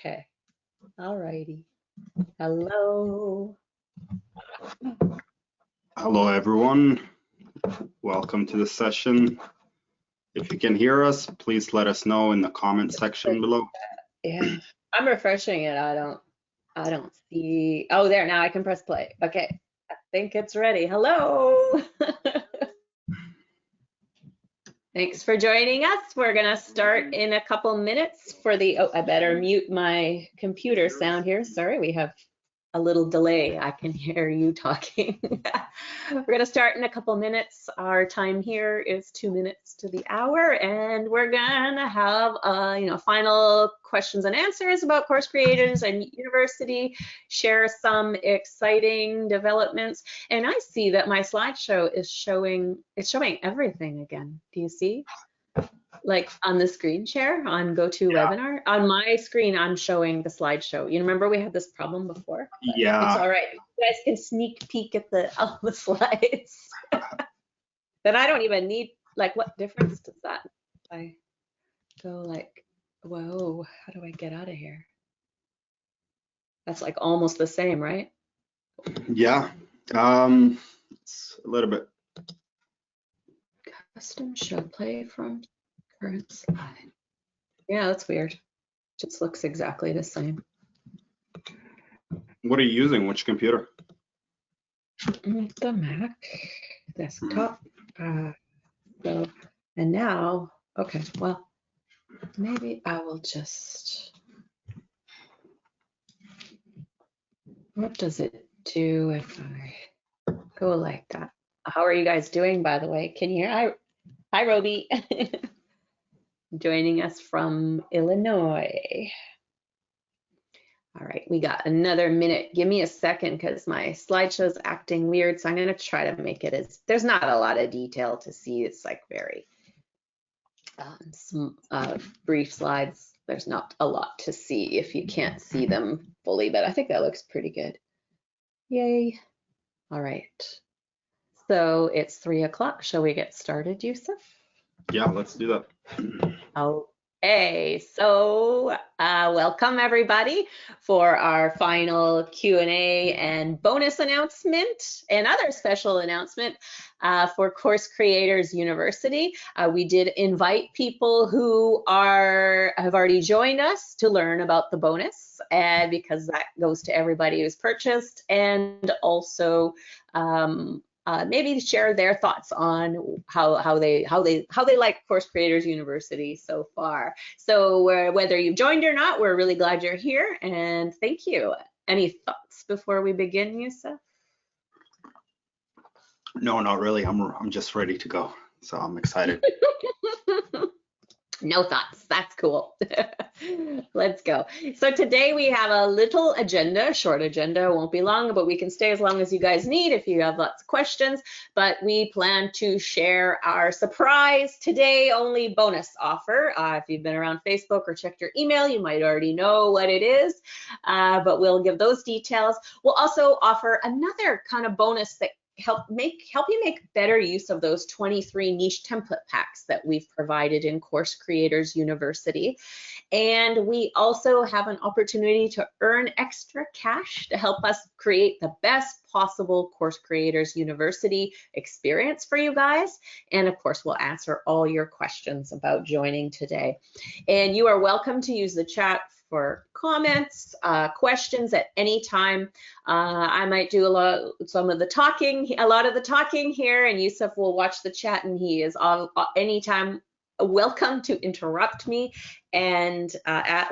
Okay. All righty. Hello. Hello, everyone. Welcome to the session. If you can hear us, please let us know in the comment section below. Yeah, I'm refreshing it. I don't see. Oh, there. Now I can press play. Okay. I think it's ready. Hello. Thanks for joining us. We're going to start in a couple minutes for the, oh, I better mute my computer sound here. Sorry, we have a little delay. I can hear you talking. We're going to start in a couple minutes. Our time here is 2 minutes to the hour, and we're going to have final questions and answers about course creators and university, share some exciting developments. And I see that my slideshow is showing everything again. Do you see? Like on the screen share on GoToWebinar, on my screen, I'm showing the slideshow. You remember we had this problem before? Yeah. It's all right. You guys can sneak peek at the slides. Then I don't even need, like, what difference does that? I go like, whoa, how do I get out of here? That's like almost the same, right? Yeah. It's a little bit. Custom show play from current slide. Yeah, that's weird. Just looks exactly the same. What are you using? Which computer? The Mac desktop. So, and now, okay, well, maybe I will just, what does it do if I go like that? How are you guys doing, by the way? Can you hear? Hi, Roby. Joining us from Illinois. All right, we got another minute. Give me a second because my slideshow's acting weird. So I'm going to try to make it as, there's not a lot of detail to see. It's like very brief slides. There's not a lot to see if you can't see them fully, but I think that looks pretty good. Yay. All right. So it's 3 o'clock. Shall we get started, Yusuf? Yeah, let's do that. Okay, so welcome everybody for our final Q&A and bonus announcement and other special announcement for Course Creators University. We did invite people who have already joined us to learn about the bonus, and because that goes to everybody who's purchased, and also maybe share their thoughts on how they like Course Creators University so far. So whether you've joined or not, we're really glad you're here, and thank you. Any thoughts before we begin, Yusuf? No, not really. I'm just ready to go. So I'm excited. No thoughts. That's cool. Let's go. So today we have a little agenda, short agenda, won't be long, but we can stay as long as you guys need if you have lots of questions. But we plan to share our surprise today only bonus offer. If you've been around Facebook or checked your email, you might already know what it is, but we'll give those details. We'll also offer another kind of bonus that help you make better use of those 23 niche template packs that we've provided in Course Creators University. And we also have an opportunity to earn extra cash to help us create the best possible Course Creators University experience for you guys. And of course, we'll answer all your questions about joining today. And you are welcome to use the chat for comments, questions at any time. I might do a lot of the talking here, and Yusuf will watch the chat, and he is anytime welcome to interrupt me, and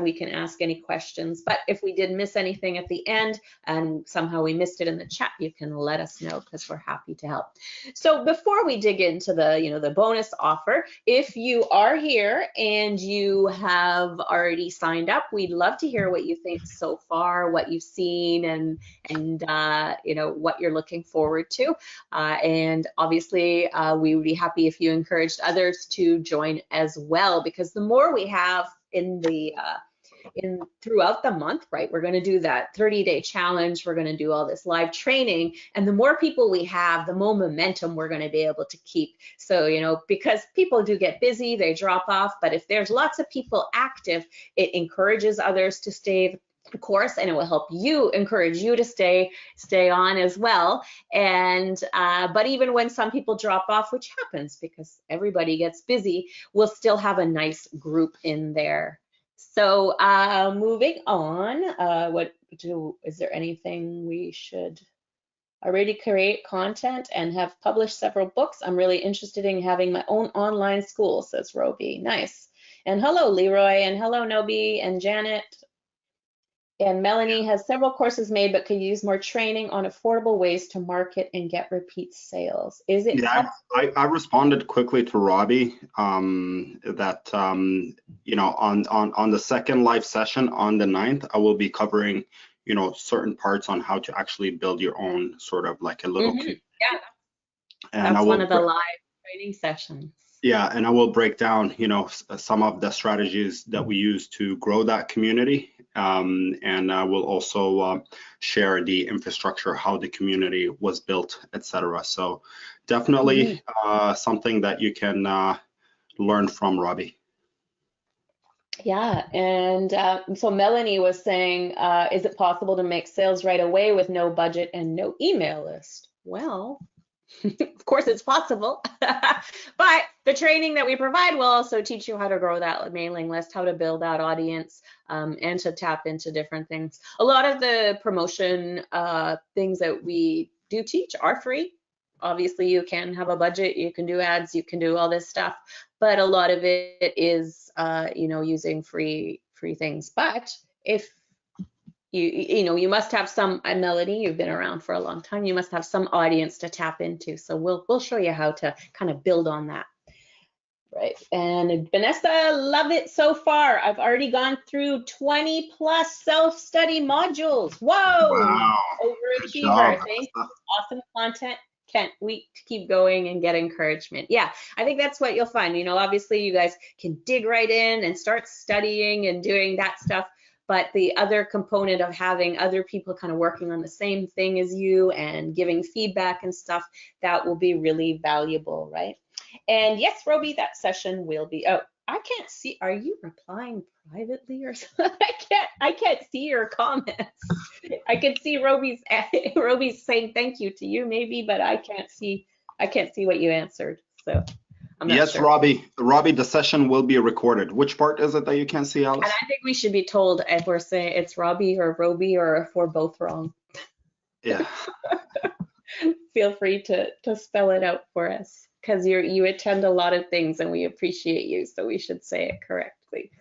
we can ask any questions. But if we did miss anything at the end and somehow we missed it in the chat, you can let us know because we're happy to help. So before we dig into the bonus offer, if you are here and you have already signed up, we'd love to hear what you think so far, what you've seen, and what you're looking forward to. And obviously, we would be happy if you encouraged others to join as well, because the more we have in the throughout the month, right? We're going to do that 30-day challenge. We're going to do all this live training. And the more people we have, the more momentum we're going to be able to keep. So, you know, because people do get busy, they drop off. But if there's lots of people active, it encourages others to stay the course, and it will help you, encourage you to stay on as well. And but even when some people drop off, which happens because everybody gets busy, we'll still have a nice group in there. So moving on, is there anything we should already create content and have published several books? I'm really interested in having my own online school, says Roby. Nice. And hello, Leroy, and hello, Nobi and Janet. And Melanie has several courses made, but could use more training on affordable ways to market and get repeat sales. Is it Yeah, possible? I responded quickly to Robbie that you know, on the second live session on the 9th, I will be covering, you know, certain parts on how to actually build your own sort of like a little community. Yeah, And that's one of the live training sessions. Yeah, and I will break down, you know, some of the strategies that we use to grow that community. And I will also share the infrastructure, how the community was built, etc. So definitely something that you can learn from Robbie. Yeah, and so Melanie was saying, is it possible to make sales right away with no budget and no email list? Well, of course it's possible, but the training that we provide will also teach you how to grow that mailing list, how to build that audience, and to tap into different things. A lot of the promotion things that we do teach are free. Obviously, you can have a budget, you can do ads, you can do all this stuff, but a lot of it is, you know, using free things. But if you know, you must have some, Melody, you've been around for a long time, you must have some audience to tap into. So we'll show you how to kind of build on that. Right. And Vanessa, love it so far. I've already gone through 20 plus self-study modules. Whoa. Wow. Overachiever. Thank you. Awesome content. Can't wait to keep going and get encouragement. Yeah, I think that's what you'll find. You know, obviously you guys can dig right in and start studying and doing that stuff. But the other component of having other people kind of working on the same thing as you and giving feedback and stuff, that will be really valuable, right? And yes, Roby, that session will be, oh, I can't see, are you replying privately or something? I can't see your comments. I can see Roby's saying thank you to you maybe, but I can't see what you answered. So I'm not yes, sure. Robbie, the session will be recorded. Which part is it that you can't see, Alice? And I think we should be told if we're saying it's Robbie or Roby or if we're both wrong. Yeah. Feel free to spell it out for us, because you attend a lot of things and we appreciate you, so we should say it correctly.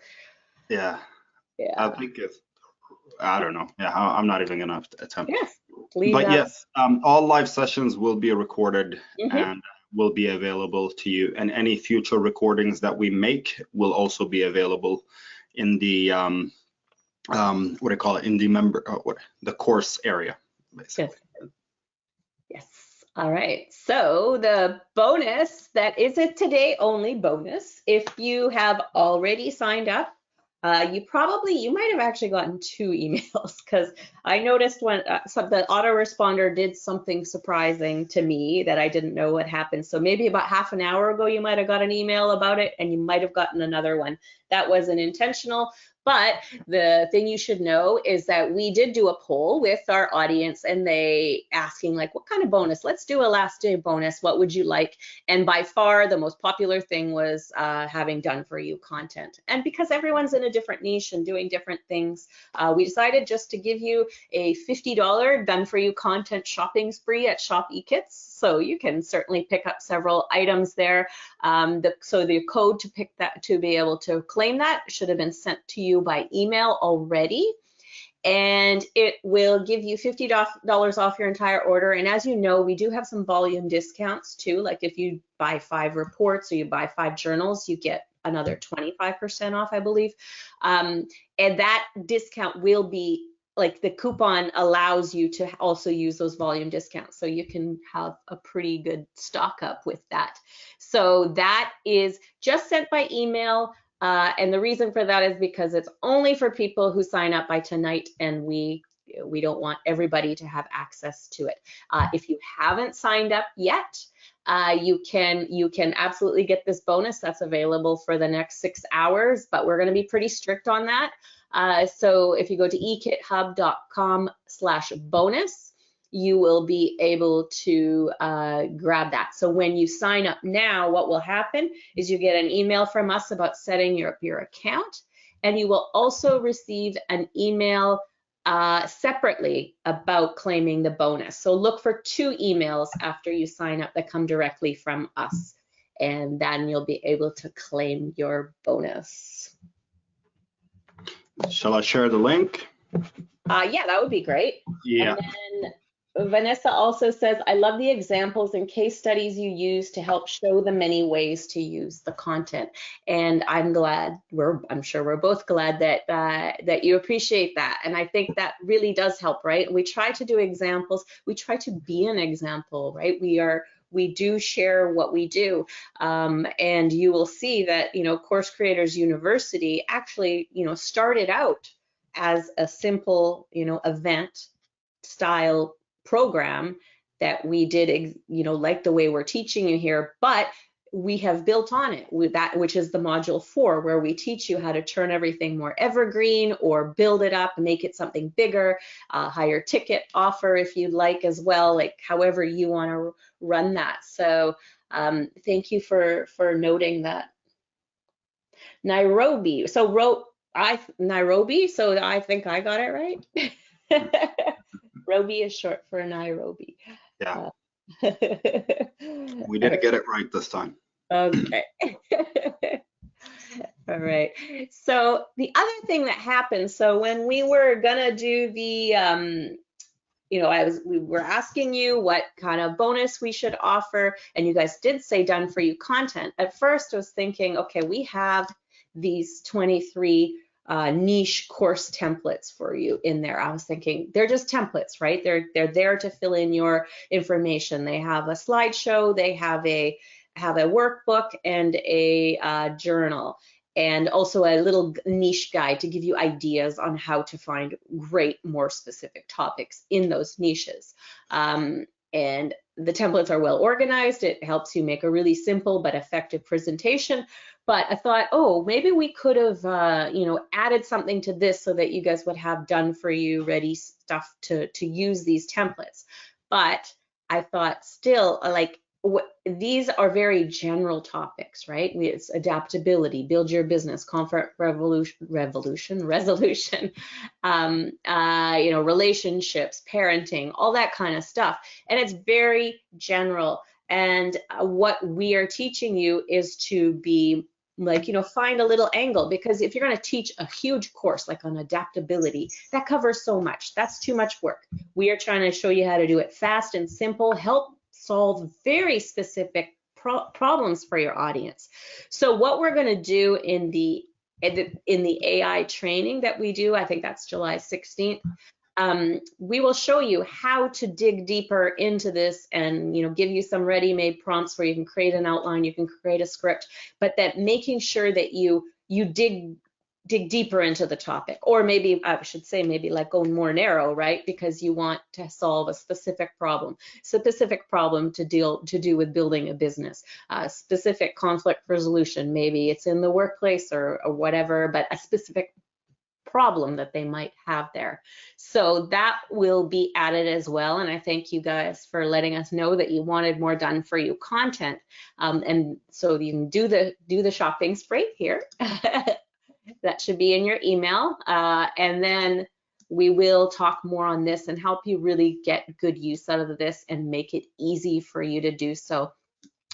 Yeah. Yeah. I think I don't know. Yeah, I'm not even gonna attempt. Yes, please. But yes, all live sessions will be recorded and will be available to you. And any future recordings that we make will also be available in the what do you call it? In the the course area, basically. Yes. All right. So the bonus, that is a today only bonus. If you have already signed up, you might have actually gotten 2 emails, because I noticed when the autoresponder did something surprising to me that I didn't know what happened. So maybe about half an hour ago, you might have got an email about it, and you might have gotten another one. That wasn't intentional. But the thing you should know is that we did do a poll with our audience, and they asking like, what kind of bonus? Let's do a last day bonus. What would you like? And by far the most popular thing was having done for you content. And because everyone's in a different niche and doing different things, we decided just to give you a $50 done for you content shopping spree at Shop eKits. So you can certainly pick up several items there. So the code to pick that, to be able to claim that, should have been sent to you by email already. And it will give you $50 off your entire order. And as you know, we do have some volume discounts too. Like if you buy 5 reports or you buy 5 journals, you get another 25% off, I believe. And that discount will be, like, the coupon allows you to also use those volume discounts, so you can have a pretty good stock up with that. So that is just sent by email. And the reason for that is because it's only for people who sign up by tonight, and we don't want everybody to have access to it. If you haven't signed up yet, you can absolutely get this bonus that's available for the next 6 hours, but we're going to be pretty strict on that. So if you go to ekithub.com/bonus, you will be able to grab that. So when you sign up now, what will happen is you get an email from us about setting up your account, and you will also receive an email separately about claiming the bonus. So look for 2 emails after you sign up that come directly from us, and then you'll be able to claim your bonus. Shall I share the link? Yeah, that would be great. Yeah. And then Vanessa also says, I love the examples and case studies you use to help show the many ways to use the content. And I'm glad, I'm sure we're both glad that that you appreciate that. And I think that really does help, right? We try to do examples. We try to be an example, right? We do share what we do. And you will see that, Course Creators University actually, started out as a simple, event style program that we did, like the way we're teaching you here, but we have built on it with that, which is the module 4, where we teach you how to turn everything more evergreen or build it up and make it something bigger, higher ticket offer if you'd like as well, like however you want to run that. So thank you for noting that. Nairobi. So Nairobi. So I think I got it right. Robi is short for Nairobi. Yeah. We didn't get it right this time. Okay. All right. So the other thing that happened, so when we were gonna do the we were asking you what kind of bonus we should offer, and you guys did say done for you content. At first I was thinking, okay, we have these 23 niche course templates for you in there. I was thinking they're just templates, right? They're there to fill in your information. They have a slideshow, they have a workbook and a journal, and also a little niche guide to give you ideas on how to find great, more specific topics in those niches. And the templates are well organized. It helps you make a really simple but effective presentation. But I thought, oh, maybe we could have, added something to this so that you guys would have done for you ready stuff to use these templates. But I thought still, like, these are very general topics, right? It's adaptability, build your business, conflict resolution, relationships, parenting, all that kind of stuff. And it's very general. And what we are teaching you is to be like, find a little angle, because if you're going to teach a huge course like on adaptability, that covers so much. That's too much work. We are trying to show you how to do it fast and simple, help solve very specific problems for your audience. So what we're going to do in the AI training that we do, I think that's July 16th, we will show you how to dig deeper into this and give you some ready-made prompts where you can create an outline, you can create a script, but that making sure that you dig deeper into the topic, or maybe I should say maybe like go more narrow, right? Because you want to solve a specific problem to do with building a business, specific conflict resolution. Maybe it's in the workplace or whatever, but a specific problem that they might have there. So that will be added as well. And I thank you guys for letting us know that you wanted more done for you content. And so you can do the shopping spree here. That should be in your email. And then we will talk more on this and help you really get good use out of this and make it easy for you to do so.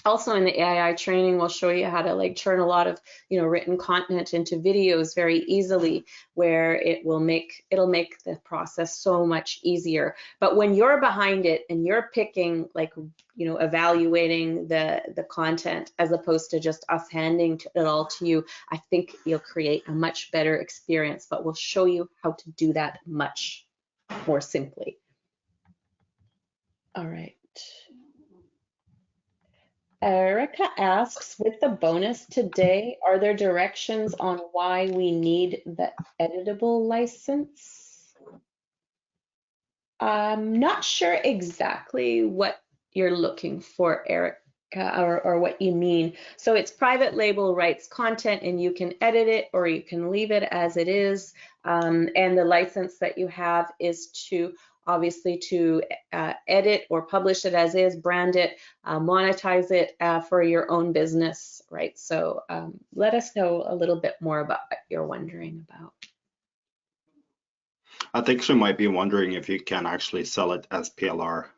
Also in the AI training, we'll show you how to like turn a lot of written content into videos very easily, where it'll make the process so much easier. But when you're behind it and you're picking, like, evaluating the content as opposed to just us handing it all to you, I think you'll create a much better experience. But we'll show you how to do that much more simply. All right. Erica asks, with the bonus today, are there directions on why we need the editable license? I'm not sure exactly what you're looking for, Erica, or what you mean. So it's private label rights content, and you can edit it or you can leave it as it is. And the license that you have is to obviously to edit or publish it as is, brand it, monetize it for your own business, right? So let us know a little bit more about what you're wondering about. I think she might be wondering if you can actually sell it as PLR.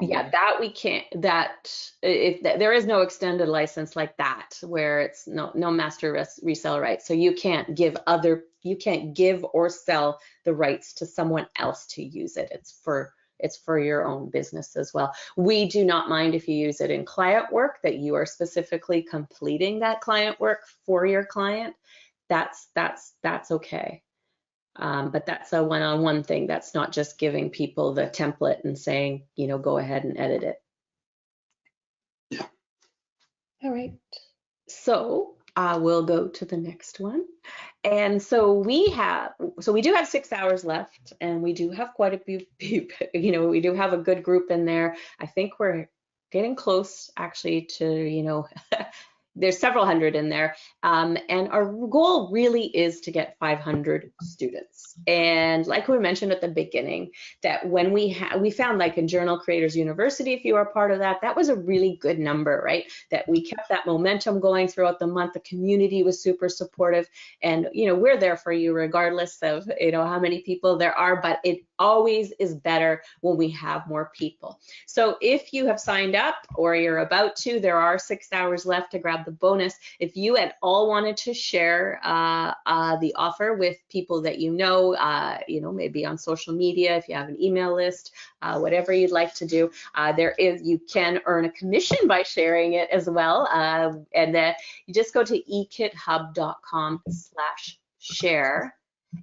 Yeah, that we can't, that if there is no extended license like that where it's no master resell rights. So you can't give or sell the rights to someone else to use it. It's for your own business as well. We do not mind if you use it in client work, that you are specifically completing that client work for your client. That's okay. But that's a one-on-one thing. That's not just giving people the template and saying, go ahead and edit it. Yeah. All right. So we'll go to the next one. And so we do have 6 hours left, and we do have quite a few people, we do have a good group in there. I think we're getting close actually to, there's several hundred in there. And our goal really is to get 500 students. And like we mentioned at the beginning, that when we found, like in Journal Creators University, if you are part of that, that was a really good number, right? That we kept that momentum going throughout the month. The community was super supportive, and we're there for you regardless of how many people there are, but it always is better when we have more people. So if you have signed up or you're about to, there are 6 hours left to grab the bonus. If you at all wanted to share the offer with people that maybe on social media, if you have an email list, whatever you'd like to do, you can earn a commission by sharing it as well. And then you just go to ekithub.com/share.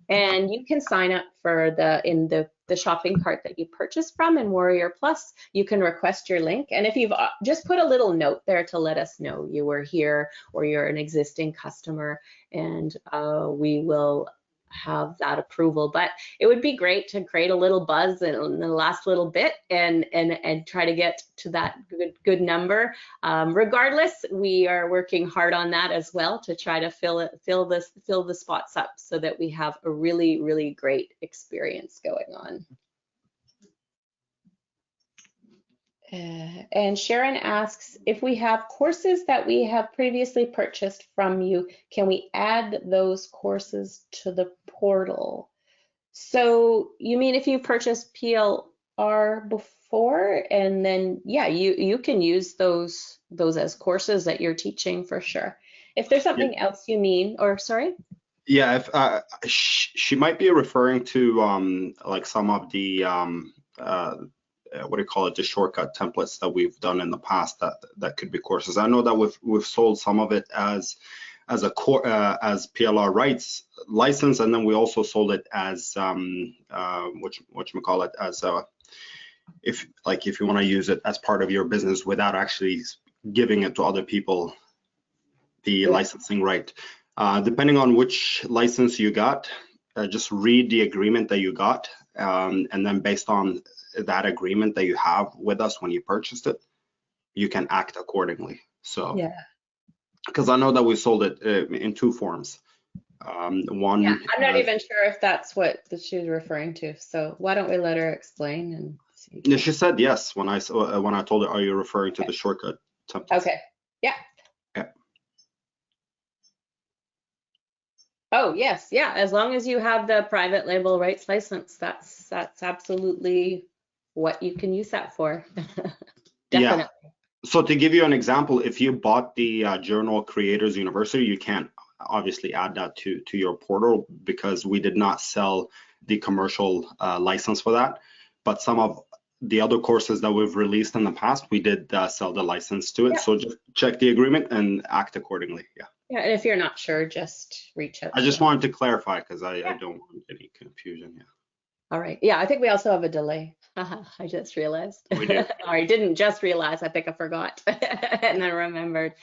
And you can sign up for the shopping cart that you purchased from in Warrior Plus. You can request your link. And if you've just put a little note there to let us know you were here or you're an existing customer, and we will have that approval. But it would be great to create a little buzz in the last little bit and try to get to that good number. Regardless, we are working hard on that as well to try to fill the spots up so that we have a really, really great experience going on. And Sharon asks, if we have courses that we have previously purchased from you, can we add those courses to the portal? So you mean if you purchased PLR before, and then, yeah, you can use those as courses that you're teaching for sure. If there's something else you mean, or sorry? Yeah, if she might be referring to like some of the what do you call it, the shortcut templates that we've done in the past that could be courses. I know that we've sold some of it as as PLR rights license, and then we also sold it as whatchamacallit, as if you want to use it as part of your business without actually giving it to other people the licensing right. Depending on which license you got, just read the agreement that you got, and then based on that agreement that you have with us when you purchased it, you can act accordingly. So, yeah, because I know that we sold it in 2 forms. One, yeah, I'm not even sure if that's what she was referring to. So why don't we let her explain and see? Yeah, she said yes when I told her, are you referring to the shortcut template? Okay. Yeah. Yeah. Oh yes, yeah. As long as you have the private label rights license, that's absolutely what you can use that for. Definitely. Yeah. So to give you an example, if you bought the Journal Creators University, you can't obviously add that to your portal because we did not sell the commercial license for that. But some of the other courses that we've released in the past, we did sell the license to it. Yeah. So just check the agreement and act accordingly. Yeah. Yeah, and if you're not sure, just reach out. I just wanted to clarify because I don't want any confusion. Yeah. All right. Yeah, I think we also have a delay. I just realized. We do. Or I didn't just realize, I think I forgot and then remembered.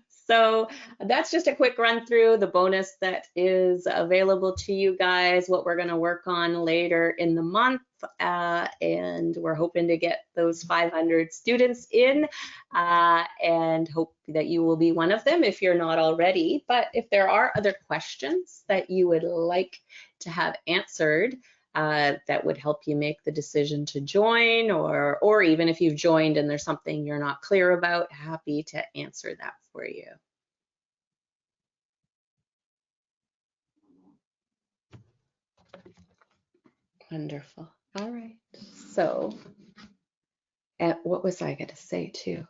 So that's just a quick run through the bonus that is available to you guys, what we're going to work on later in the month. And we're hoping to get those 500 students in and hope that you will be one of them if you're not already. But if there are other questions that you would like to have answered, that would help you make the decision to join, or even if you've joined and there's something you're not clear about, happy to answer that for you. Wonderful. All right. So, what was I going to say too?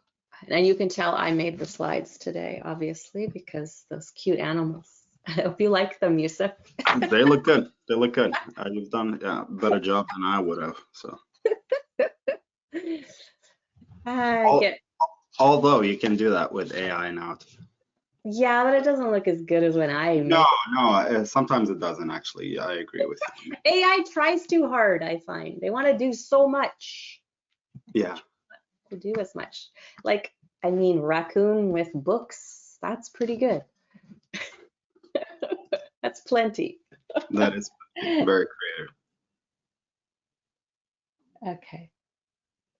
And you can tell I made the slides today, obviously, because those cute animals. I hope you like them, Yusuf. They look good. They look good. You've done a better job than I would have. So, although you can do that with AI now. Yeah, but it doesn't look as good as when I made. No. Sometimes it doesn't actually. I agree with you. AI tries too hard, I find. They want to do so much. Yeah. To do as much. Like, I mean, raccoon with books, that's pretty good. That's plenty. That is very creative. Okay.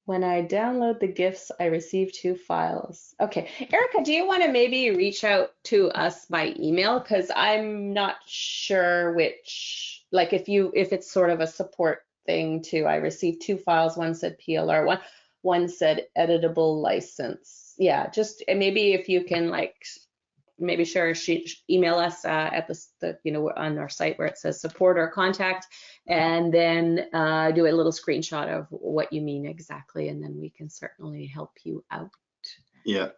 When I download the GIFs, I receive 2 files. Okay. Erica, do you want to maybe reach out to us by email? Because I'm not sure which, like if it's sort of a support thing too. I received 2 files. One said PLR, one said editable license. Yeah, just maybe if you can like maybe email us at the on our site where it says support or contact, and then do a little screenshot of what you mean exactly, and then we can certainly help you out. Yeah,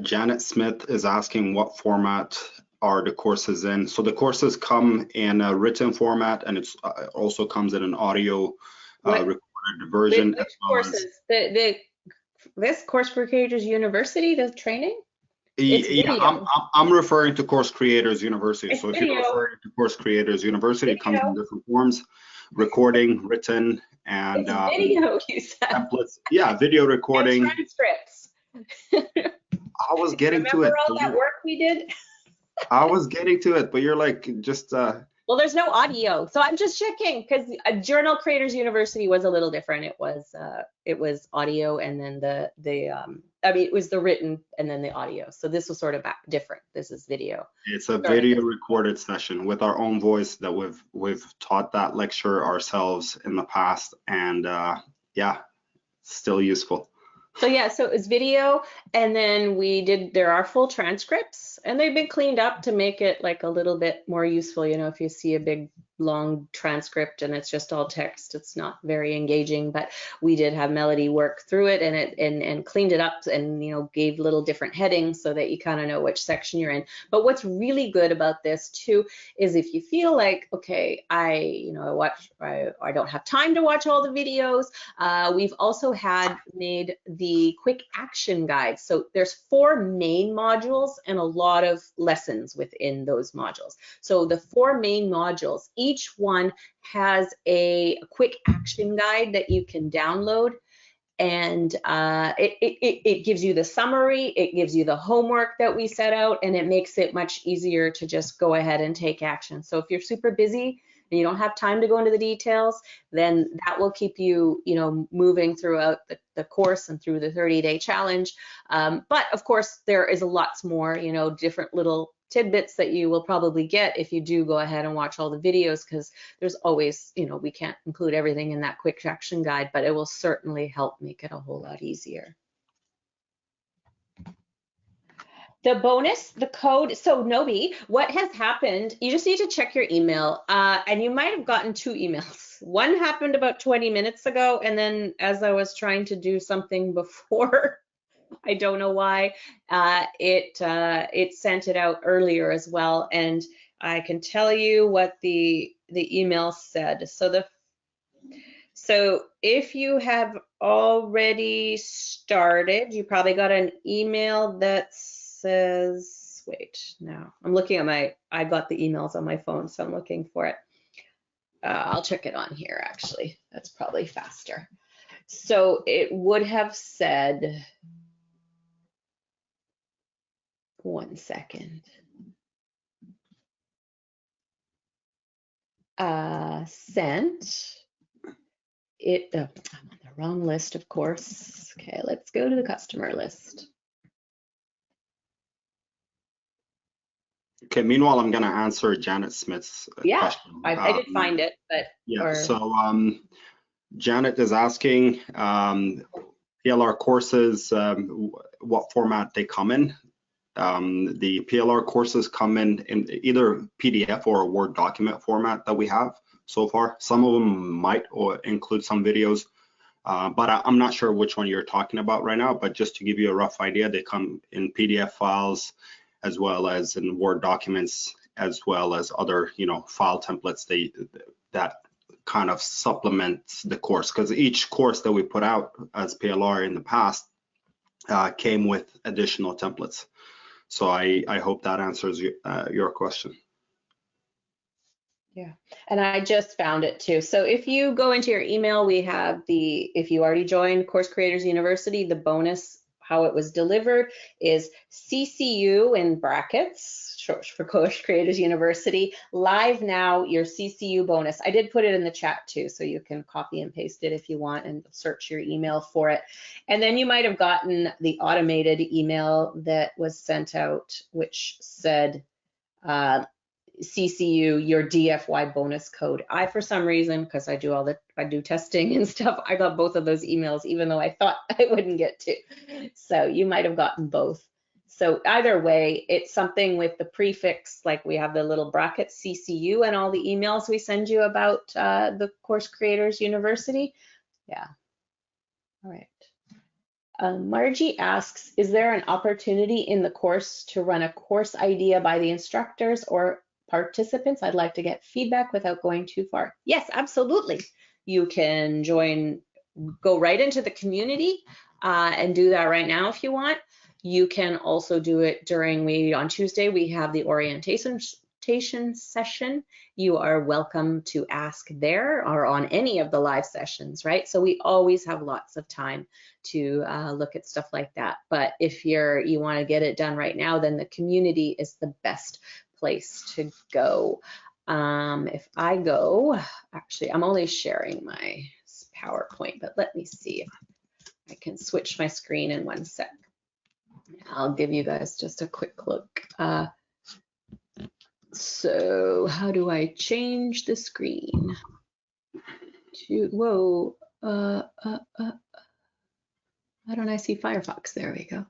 Janet Smith is asking what format are the courses in. So the courses come in a written format, and it also comes in an audio recorded version. Which courses? This Course Creators University, the training? Yeah, I'm referring to Course Creators University. So if you're referring to Course Creators University, it comes in different forms: recording, written, and video. You said templates. Yeah, video recording. And transcripts. I was getting to it. Remember all that work we did? I was getting to it, but you're like just. Well, there's no audio, so I'm just checking because Journal Creators University was a little different. It was audio, and then it was the written and then the audio. So this was sort of different. This is video. It's a video recorded session with our own voice that we've taught that lecture ourselves in the past, and yeah, still useful. So yeah, so it's video, and then there are full transcripts, and they've been cleaned up to make it like a little bit more useful. You know, if you see a big long transcript and it's just all text, it's not very engaging, but we did have Melody work through it and cleaned it up, and gave little different headings so that you kind of know which section you're in. But what's really good about this too is if you feel like, okay, I don't have time to watch all the videos, we've also made the quick action guide. So there's 4 main modules and a lot of lessons within those modules. So the 4 main modules, each one has a quick action guide that you can download, and it gives you the summary, it gives you the homework that we set out, and it makes it much easier to just go ahead and take action. So if you're super busy and you don't have time to go into the details, then that will keep you, moving throughout the course and through the 30-day challenge. But of course, there is lots more, different little tidbits that you will probably get if you do go ahead and watch all the videos, because there's always, we can't include everything in that quick action guide, but it will certainly help make it a whole lot easier. The bonus, the code, so Nobi, what has happened, you just need to check your email, and you might have gotten 2 emails. One happened about 20 minutes ago, and then as I was trying to do something before, I don't know why, it sent it out earlier as well, and I can tell you what the email said. So if you have already started, you probably got an email that says, wait, no, I'm looking at I got the emails on my phone, so I'm looking for it. I'll check it on here actually. That's probably faster. So it would have said, one second. Sent. I'm on the wrong list, of course. Okay, let's go to the customer list. Okay, meanwhile, I'm going to answer Janet Smith's question. I did find it, but yeah. So Janet is asking PLR courses, what format they come in. The PLR courses come in either PDF or a Word document format that we have so far. Some of them might include some videos, but I'm not sure which one you're talking about right now. But just to give you a rough idea, they come in PDF files as well as in Word documents, as well as other, file templates that kind of supplements the course, because each course that we put out as PLR in the past came with additional templates. So I hope that answers your question. Yeah, and I just found it too. So if you go into your email, we have if you already joined Course Creators University, the bonus, how it was delivered is CCU in brackets, short for Course Creators University, live now, your CCU bonus. I did put it in the chat too, so you can copy and paste it if you want and search your email for it. And then you might have gotten the automated email that was sent out, which said, CCU, your DFY bonus code. For some reason, because I do testing and stuff, I got both of those emails, even though I thought I wouldn't get to. So you might have gotten both. So either way, it's something with the prefix, like we have the little bracket CCU and all the emails we send you about the Course Creators University. Yeah. All right. Margie asks, is there an opportunity in the course to run a course idea by the instructors or participants? I'd like to get feedback without going too far. Yes, absolutely. You can go right into the community and do that right now if you want. You can also do it on Tuesday, we have the orientation session. You are welcome to ask there or on any of the live sessions, right? So we always have lots of time to look at stuff like that. But if you want to get it done right now, then the community is the best place to go. If I go, actually, I'm only sharing my PowerPoint, but let me see if I can switch my screen in one sec. I'll give you guys just a quick look. So how do I change the screen? Whoa, why don't I see Firefox? There we go.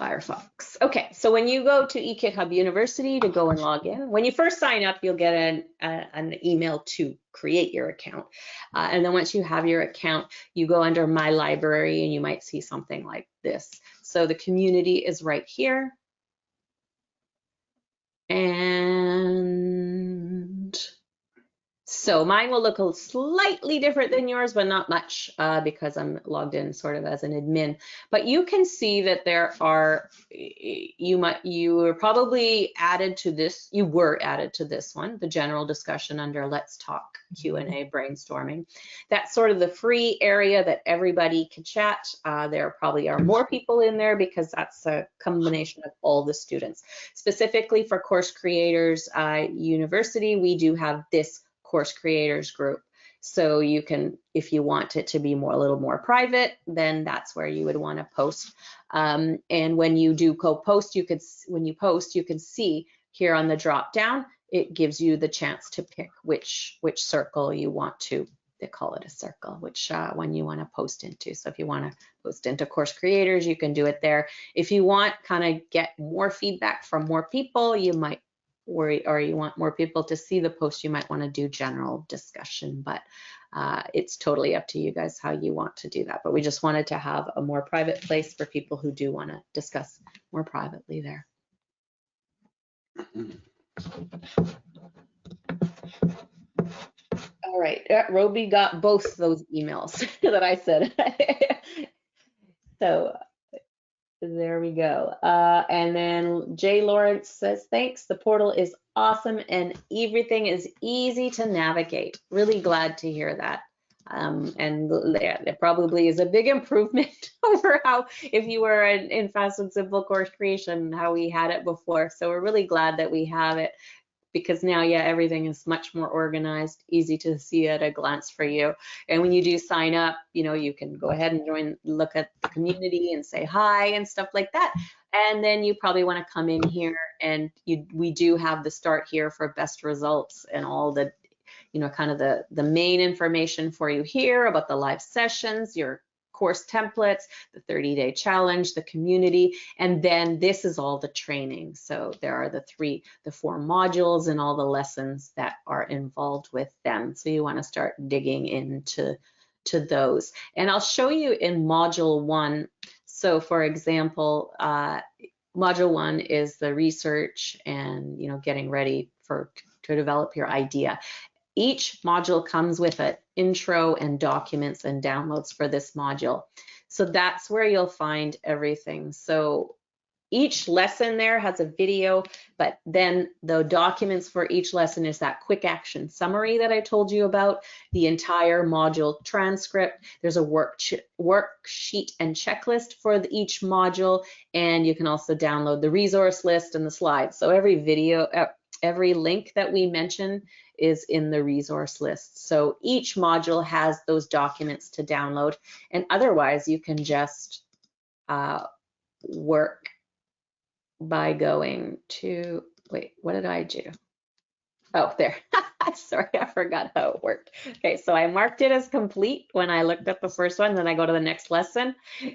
Firefox. Okay, so when you go to eKitHub University to go and log in, when you first sign up, you'll get an email to create your account. And then once you have your account, you go under My Library and you might see something like this. So the community is right here. And so mine will look slightly different than yours, but not much because I'm logged in sort of as an admin. But you can see that there are, you were probably added to this, you were added to this one, the general discussion under Let's Talk Q&A brainstorming. That's sort of the free area that everybody can chat. There probably are more people in there because that's a combination of all the students. Specifically for Course Creators University, we do have this Course Creators group. So you can, if you want it to be a little more private, then that's where you would want to post. And when you do co-post, when you post, you can see here on the drop down, it gives you the chance to pick which circle you want to. They call it a circle, which one you want to post into. So if you want to post into Course Creators, you can do it there. If you want kind of get more feedback from more people, you might or you want more people to see the post, you might want to do general discussion, but it's totally up to you guys how you want to do that. But we just wanted to have a more private place for people who do want to discuss more privately there. All right, Roby got both those emails that I said. So There we go. And then Jay Lawrence says, thanks. The portal is awesome and everything is easy to navigate. Really glad to hear that. And yeah, it probably is a big improvement over how, if you were in Fast and Simple course creation, how we had it before. So we're really glad that we have it, because now, yeah, everything is much more organized, easy to see at a glance for you. And when you do sign up, you can go ahead and join, look at the community and say hi and stuff like that. And then you probably want to come in here, and we do have the start here for best results and all the, kind of the main information for you here about the live sessions, your course templates, the 30-day challenge, the community, and then this is all the training. So there are the 4 modules and all the lessons that are involved with them. So you want to start digging into those. And I'll show you in module 1. So for example, module 1 is the research and getting ready to develop your idea. Each module comes with an intro and documents and downloads for this module. So that's where you'll find everything. So each lesson there has a video, but then the documents for each lesson is that quick action summary that I told you about, the entire module transcript. There's a worksheet and checklist for each module, and you can also download the resource list and the slides. So every video, every link that we mention is in the resource list. So each module has those documents to download, and otherwise you can just work by going to, wait, what did I do? Oh, there. Sorry, I forgot how it worked. Okay, so I marked it as complete when I looked at the first one, then I go to the next lesson,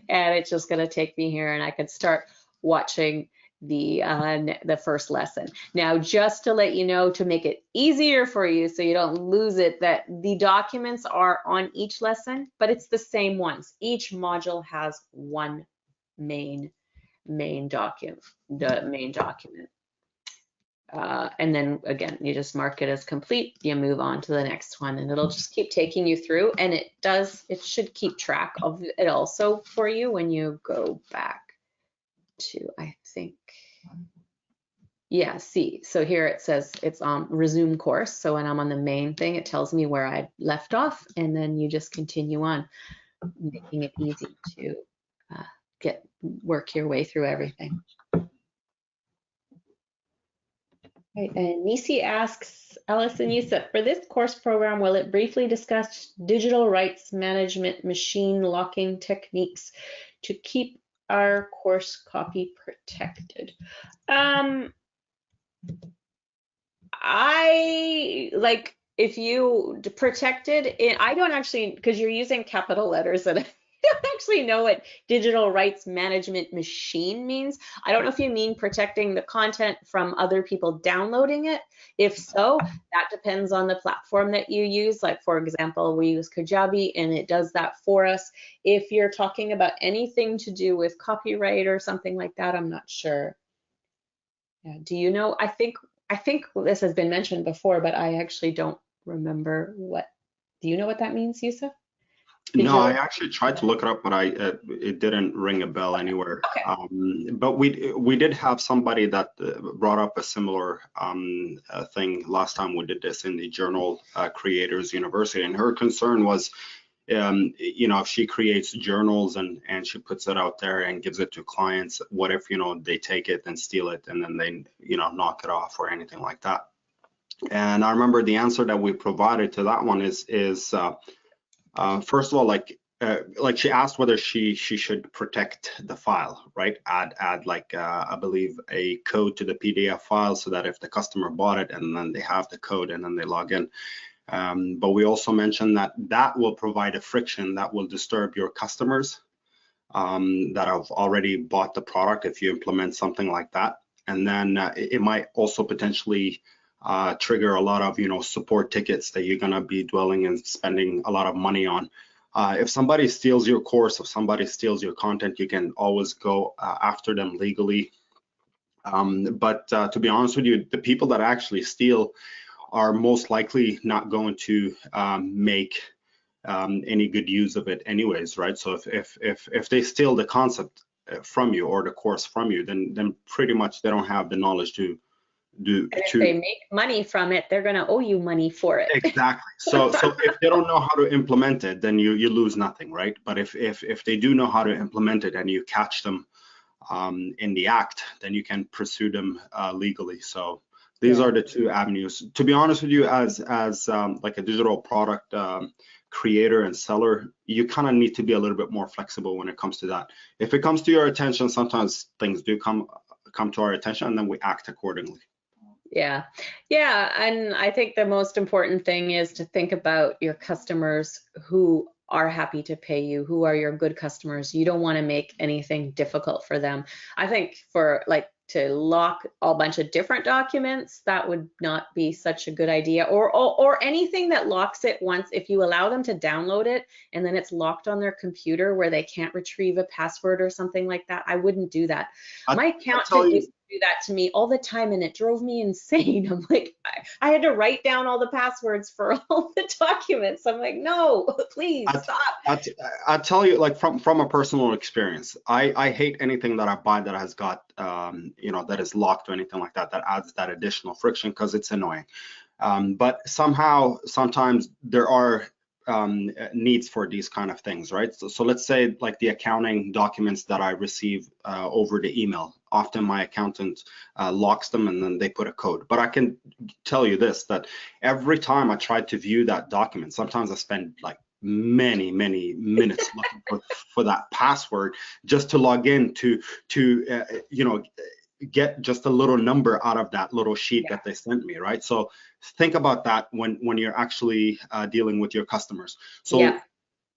and it's just gonna take me here, and I could start watching the first lesson. Now, just to let you know, to make it easier for you so you don't lose it, that the documents are on each lesson, but it's the same ones. Each module has one main document, the main document. And then again, you just mark it as complete, you move on to the next one, and it'll just keep taking you through, and it should keep track of it also for you when you go back to, I think, yeah, see, so here it says it's on resume course. So when I'm on the main thing, it tells me where I left off, and then you just continue on, making it easy to work your way through everything. Right, and Nisi asks, Alison Yusuf, for this course program, will it briefly discuss digital rights management machine locking techniques to keep our course copy protected? I like, if you protected it, I don't actually, because you're using capital letters, and I don't actually know what digital rights management machine means. I don't know if you mean protecting the content from other people downloading it. If so, that depends on the platform that you use. Like, for example, we use Kajabi, and it does that for us. If you're talking about anything to do with copyright or something like that, I'm not sure. Yeah, do you know? I think this has been mentioned before, but I actually don't remember what. Do you know what that means, Yusuf? No, I actually tried to look it up, but it didn't ring a bell anywhere. Okay. But we did have somebody that brought up a similar thing last time we did this in the Journal Creators University, and her concern was, if she creates journals and she puts it out there and gives it to clients, what if they take it and steal it, and then they knock it off or anything like that? And I remember the answer that we provided to that one is first of all, like she asked whether she should protect the file, right? Add like I believe a code to the PDF file, so that if the customer bought it and then they have the code and then they log in. But we also mentioned that will provide a friction that will disturb your customers that have already bought the product if you implement something like that. And then it might also potentially trigger a lot of support tickets that you're going to be dwelling and spending a lot of money on. If somebody steals your course, if somebody steals your content, you can always go after them legally. But to be honest with you, the people that actually steal are most likely not going to make any good use of it anyways, right? So if they steal the concept, from you or the course from you, then pretty much they don't have the knowledge to do And if they make money from it, they're going to owe you money for it. exactly. So if they don't know how to implement it, then you lose nothing, right? But if they do know how to implement it and you catch them in the act, then you can pursue them legally. So these are the two avenues. To be honest with you, as like a digital product creator and seller, you kind of need to be a little bit more flexible when it comes to that. If it comes to your attention, sometimes things do come to our attention, and then we act accordingly. Yeah. And I think the most important thing is to think about your customers who are happy to pay you, who are your good customers. You don't want to make anything difficult for them. I think for like to lock a bunch of different documents, that would not be such a good idea. Or anything that locks it once, if you allow them to download it and then it's locked on their computer where they can't retrieve a password or something like that, I wouldn't do that. My accountant used to do that to me all the time and it drove me insane. I'm like, I had to write down all the passwords for all the documents. I'm like, no, please stop. I tell you, like from a personal experience, I hate anything that I buy that has got that is locked or anything like that adds that additional friction, because it's annoying. But sometimes there are needs for these kind of things, right? So let's say like the accounting documents that I receive over the email. Often my accountant locks them and then they put a code. But I can tell you this, that every time I try to view that document, sometimes I spend like many minutes looking for that password just to log in to get just a little number out of that little sheet that they sent me, right? So think about that when you're actually dealing with your customers. So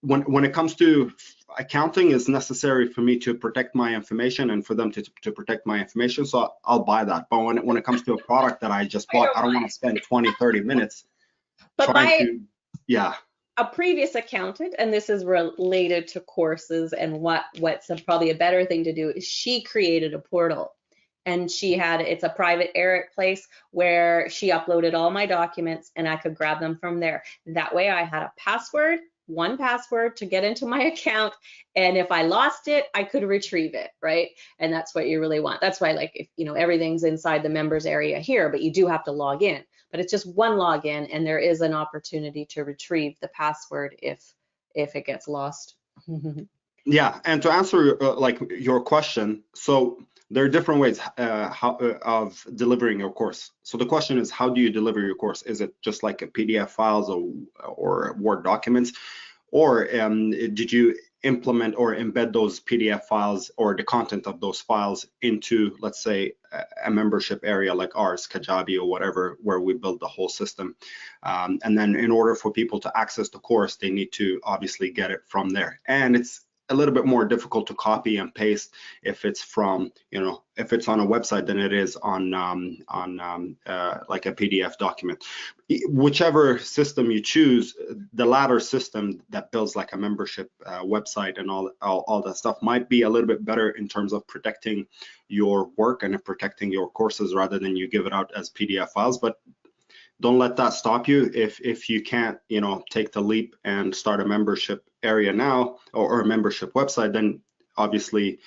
when it comes to accounting, it's necessary for me to protect my information and for them to protect my information. So I'll buy that. But when it comes to a product that I just bought, I don't want to spend 20-30 minutes trying to, a previous accountant, and this is related to courses and what's probably a better thing to do, is she created a portal. And it's a private Eric place where she uploaded all my documents and I could grab them from there. That way I had one password to get into my account. And if I lost it, I could retrieve it, right? And that's what you really want. That's why, like, if everything's inside the members area here, but you do have to log in. But it's just one login and there is an opportunity to retrieve the password if it gets lost. Yeah, and to answer your question, so there are different ways of delivering your course. So the question is, how do you deliver your course? Is it just like a PDF files or Word documents, or did you implement or embed those PDF files or the content of those files into, let's say, a membership area like ours, Kajabi or whatever, where we build the whole system. And then in order for people to access the course, they need to obviously get it from there. And it's a little bit more difficult to copy and paste if it's from, if it's on a website than it is on like a PDF document. Whichever system you choose, the latter system that builds like a membership website and all that stuff might be a little bit better in terms of protecting your work and protecting your courses rather than you give it out as PDF files. But don't let that stop you. If you can't, take the leap and start a membership area now or a membership website, then obviously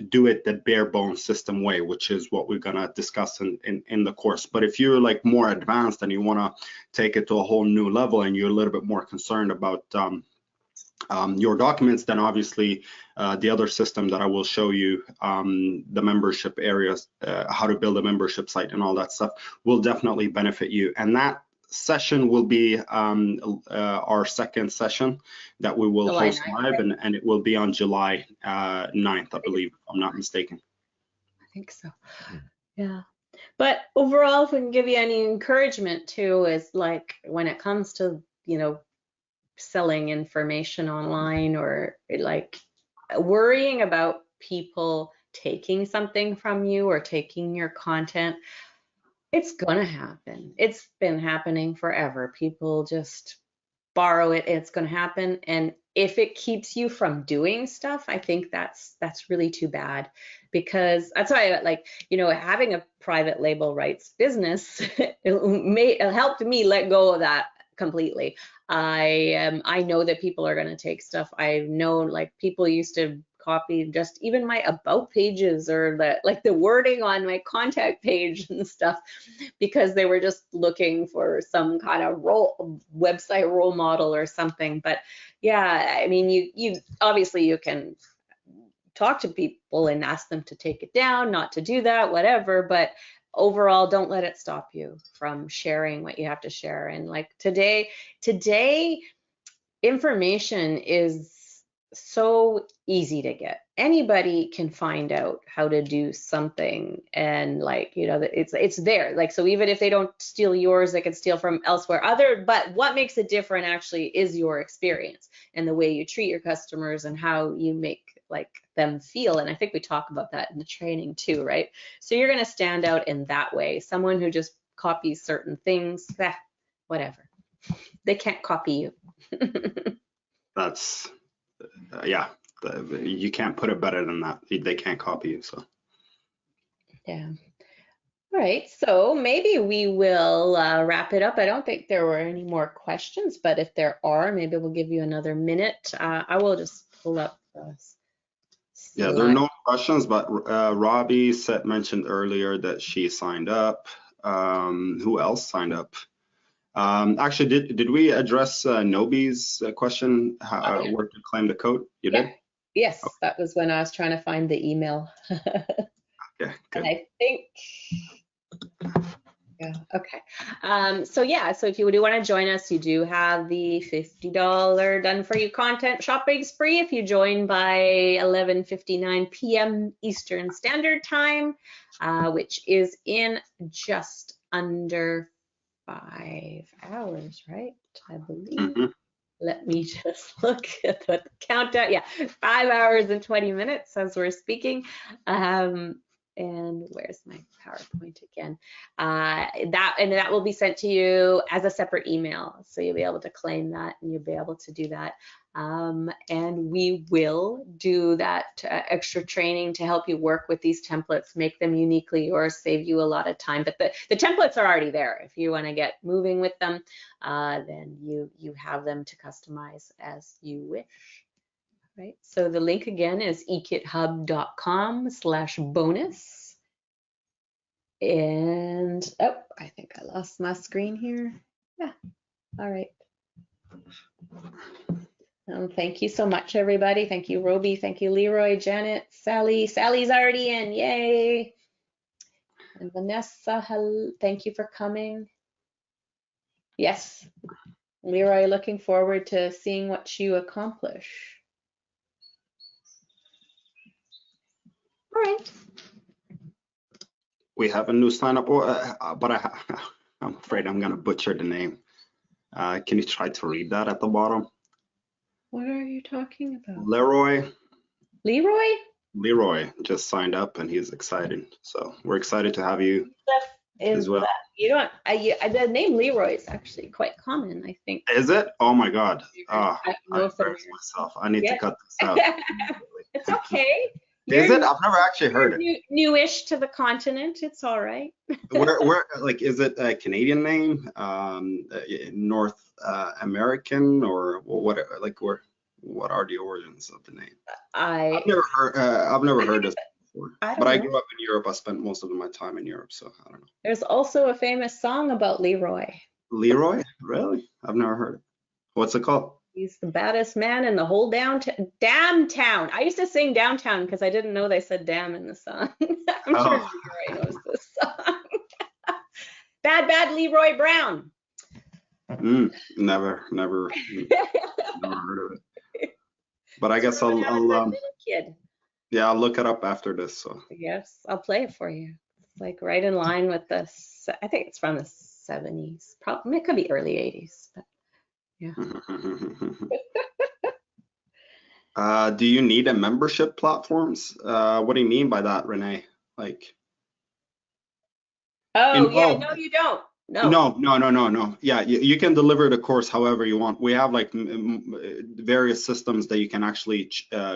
do it the bare bones system way, which is what we're gonna discuss in the course. But if you're like more advanced and you wanna take it to a whole new level and you're a little bit more concerned about your documents, then obviously the other system that I will show you, the membership areas, how to build a membership site and all that stuff will definitely benefit you. And that session will be our second session that we will host live, and it will be on July 9th, I believe, if I'm not mistaken. I think so. Yeah. But overall, if we can give you any encouragement too, is like when it comes to, selling information online or like worrying about people taking something from you or taking your content, it's gonna happen. It's been happening forever. People just borrow it, it's gonna happen. And if it keeps you from doing stuff, I think that's really too bad, because that's why having a private label rights business it helped me let go of that completely. I know that people are going to take stuff. I know, like, people used to copied just even my about pages or the wording on my contact page and stuff, because they were just looking for some kind of website role model or something. But yeah, I mean, you obviously you can talk to people and ask them to take it down, not to do that, whatever, but overall, don't let it stop you from sharing what you have to share. And like today information is so easy to get. Anybody can find out how to do something, and like, you know, it's there. Like, so even if they don't steal yours, they can steal from elsewhere. But what makes it different actually is your experience and the way you treat your customers and how you make like them feel. And I think we talk about that in the training too, right? So you're going to stand out in that way. Someone who just copies certain things, whatever, they can't copy you. That's yeah, you can't put it better than that. They can't copy you. So yeah. All right, so maybe we will wrap it up. I don't think there were any more questions, but if there are, maybe we'll give you another minute. I will just pull up the yeah, there are slide. no questions, but Robbie mentioned earlier that she signed up. Who else signed up? Actually, did we address Nobi's question, Oh, yeah. where to claim the code? You Yeah. did? Yes, that was when I was trying to find the email. Okay, good. And I think, yeah, okay. So yeah, so if you do want to join us, you do have the $50 done for you content shopping spree if you join by 11:59 p.m. Eastern Standard Time, which is in just under 5 hours, right? I believe. Mm-hmm. Let me just look at the countdown. Yeah, 5 hours and 20 minutes as we're speaking. And where's my PowerPoint again? That will be sent to you as a separate email. So you'll be able to claim that and you'll be able to do that. And we will do that extra training to help you work with these templates, make them uniquely yours, save you a lot of time. But the templates are already there. If you want to get moving with them, then you have them to customize as you wish. Right. So the link again is ekithub.com/bonus. And oh, I think I lost my screen here. Yeah. All right. Thank you so much, everybody. Thank you, Roby. Thank you, Leroy, Janet, Sally. Sally's already in. Yay. And Vanessa, thank you for coming. Yes. Leroy, looking forward to seeing what you accomplish. All right. We have a new sign up, but I'm afraid I'm going to butcher the name. Can you try to read that at the bottom? What are you talking about? Leroy Leroy just signed up and he's excited. So we're excited to have you as well. You don't. The name Leroy is actually quite common, I think. Is it? Oh my God. I embarrassed myself. I need to cut this out. It's okay. Is it? I've never actually heard it. Newish to the continent. It's all right. where like, is it a Canadian name, North American, or what? Like, what are the origins of the name? I've never heard this before. But I grew up in Europe. I spent most of my time in Europe, so I don't know. There's also a famous song about Leroy. Leroy? Really? I've never heard it. What's it called? He's the baddest man in the whole damn town. I used to sing downtown because I didn't know they said damn in the song. I'm sure Leroy knows this song. Bad Leroy Brown. Never heard of it. But I guess I'll kid. Yeah, I'll look it up after this. So yes, I'll play it for you. It's like right in line with this. I think it's from the 70s. Probably it could be early 80s, but yeah. Do you need a membership platforms? What do you mean by that, Renee? Like, yeah, no, you don't. No. Yeah, you can deliver the course however you want. We have like various systems that you can actually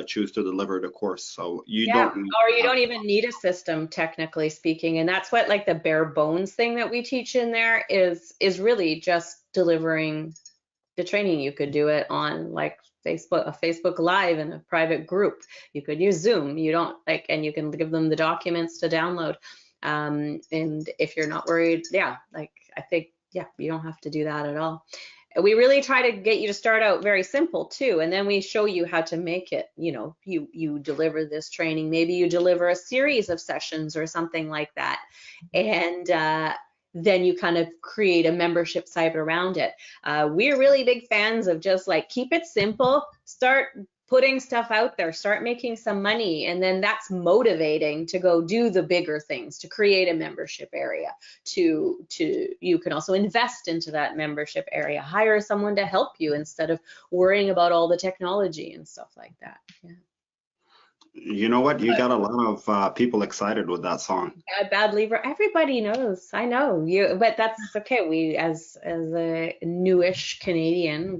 choose to deliver the course. So you don't. Or you don't even need a system, technically speaking. And that's what like the bare bones thing that we teach in there is really just delivering the training. You could do it on like Facebook, a Facebook Live in a private group. You could use Zoom. You don't like, and you can give them the documents to download. And if you're not worried, yeah, like I think, yeah, you don't have to do that at all. We really try to get you to start out very simple too, and then we show you how to make it. You know, you deliver this training, maybe you deliver a series of sessions or something like that, and then you kind of create a membership site around it. We're really big fans of just like keep it simple, start putting stuff out there, start making some money, and then that's motivating to go do the bigger things, to create a membership area, to you can also invest into that membership area, hire someone to help you instead of worrying about all the technology and stuff like that. Yeah. You know what? You got a lot of people excited with that song. Bad Lever, everybody knows. I know you, but that's okay. We, as a newish Canadian,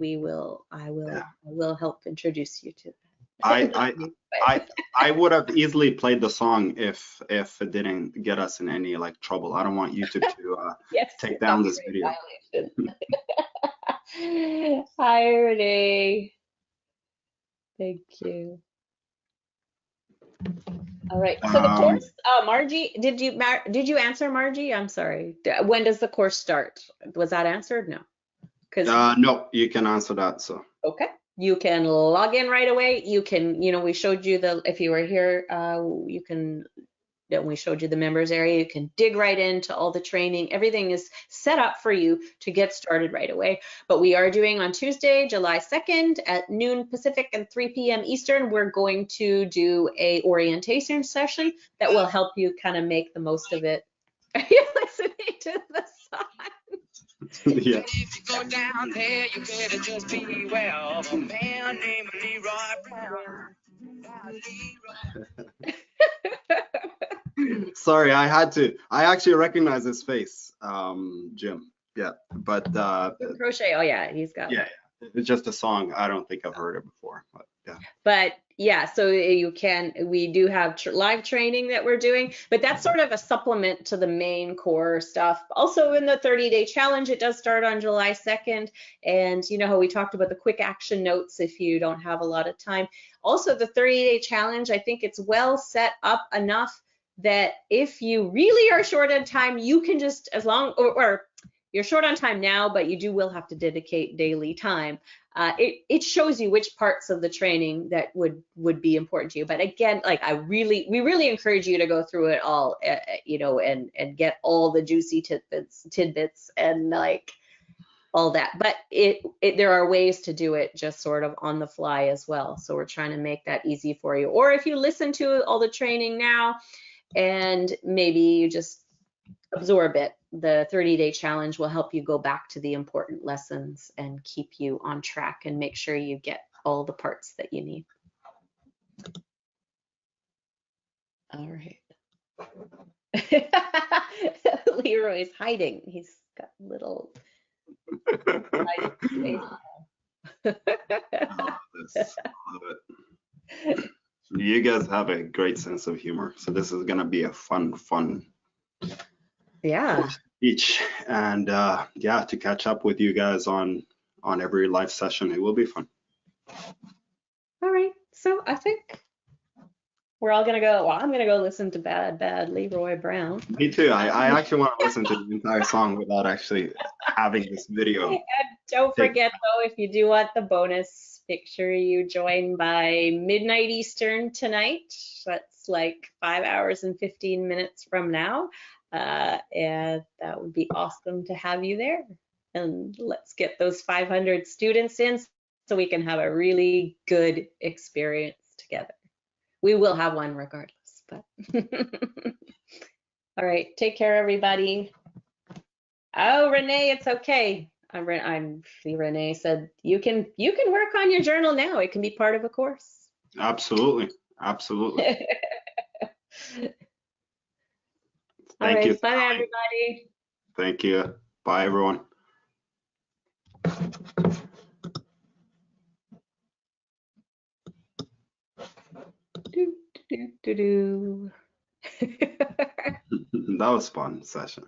I will help introduce you to I that. I would have easily played the song if it didn't get us in any like trouble. I don't want YouTube to Yes, take down this video. Hi, Renee. Thank you. All right. So the course, Margie, did you answer, Margie? I'm sorry. When does the course start? Was that answered? No. No, you can answer that. So okay. You can log in right away. You can, we showed you if you were here, you can, we showed you the members area. You can dig right into all the training. Everything is set up for you to get started right away. But we are doing on Tuesday, July 2nd at noon Pacific and 3 p.m. Eastern, we're going to do a orientation session that will help you kind of make the most of it. Are you listening to the song? yeah. If you go down there, you better just beware of a man named Leroy Brown. Sorry, I had to. I actually recognize his face, Jim. Yeah, but Crochet. Oh yeah, he's got. Yeah, it's just a song. I don't think I've heard it before, but yeah. But yeah, so we do have live training that we're doing, but that's sort of a supplement to the main core stuff. Also in the 30-day challenge, it does start on July 2nd. And you know how we talked about the quick action notes if you don't have a lot of time. Also the 30-day challenge, I think it's well set up enough that if you really are short on time, you can just, as long, or you're short on time now, but you will have to dedicate daily time. It shows you which parts of the training that would be important to you. But again, like we really encourage you to go through it all, and get all the juicy tidbits and like all that. But there are ways to do it just sort of on the fly as well. So we're trying to make that easy for you. Or if you listen to all the training now and maybe you just absorb it, the 30-day challenge will help you go back to the important lessons and keep you on track and make sure you get all the parts that you need. All right. Leroy's hiding. He's got little You guys have a great sense of humor, so this is gonna be a fun yeah each, and yeah, to catch up with you guys on every live session, it will be fun. All right, so I think we're all gonna go. Well, I'm gonna go listen to Bad Leroy Brown. Me too. I actually want to listen to the entire song without actually having this video. And don't forget though, if you do want the bonus, make sure you join by midnight Eastern tonight. That's like 5 hours and 15 minutes from now. And that would be awesome to have you there. And let's get those 500 students in so we can have a really good experience together. We will have one regardless, but all right, take care, everybody. Oh, Renee, it's okay. Renee said you can work on your journal now. It can be part of a course. Absolutely. Thank you. Bye, everybody. Thank you. Bye, everyone. That was a fun session.